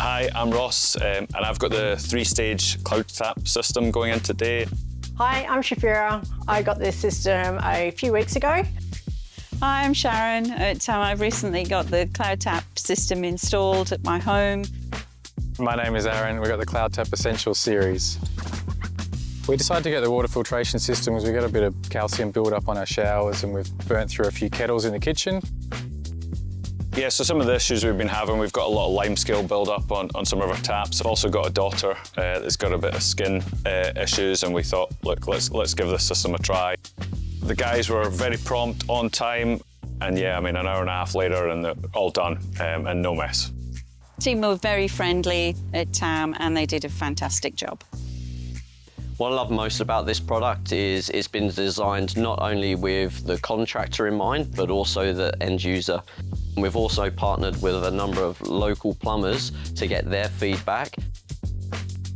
Hi, I'm Ross, and I've got the 3-stage Cloudtap system going in today. Hi, I'm Shafira. I got this system a few weeks ago. Hi, I'm Sharon. I've recently got the Cloudtap system installed at my home. My name is Aaron. We've got the Cloudtap Essential series. We decided to get the water filtration system because we got a bit of calcium build-up on our showers and we've burnt through a few kettles in the kitchen. Yeah, so some of the issues we've been having, we've got a lot of limescale build-up on some of our taps. I've also got a daughter that's got a bit of skin issues, and we thought, look, let's give this system a try. The guys were very prompt, on time, and yeah, I mean, an hour and a half later and they're all done, and no mess. The team were very friendly at TAM and they did a fantastic job. What I love most about this product is it's been designed not only with the contractor in mind, but also the end user. We've also partnered with a number of local plumbers to get their feedback.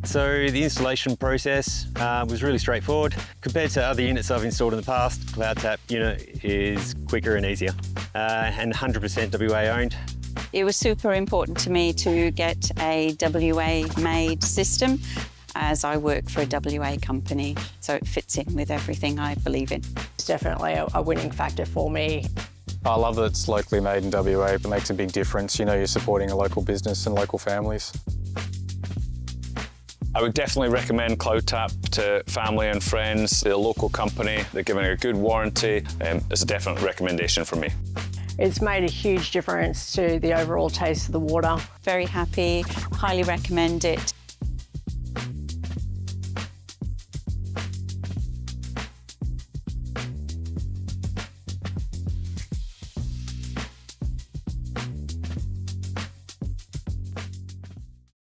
So the installation process was really straightforward. Compared to other units I've installed in the past, Cloudtap unit is quicker and easier, and 100% WA owned. It was super important to me to get a WA-made system, as I work for a WA company, so it fits in with everything I believe in. It's definitely a winning factor for me. I love that it's locally made in WA. It makes a big difference. You know, you're supporting a local business and local families. I would definitely recommend Cloudtap to family and friends. They're a local company, they're giving a good warranty. It's a definite recommendation for me. It's made a huge difference to the overall taste of the water. Very happy, highly recommend it.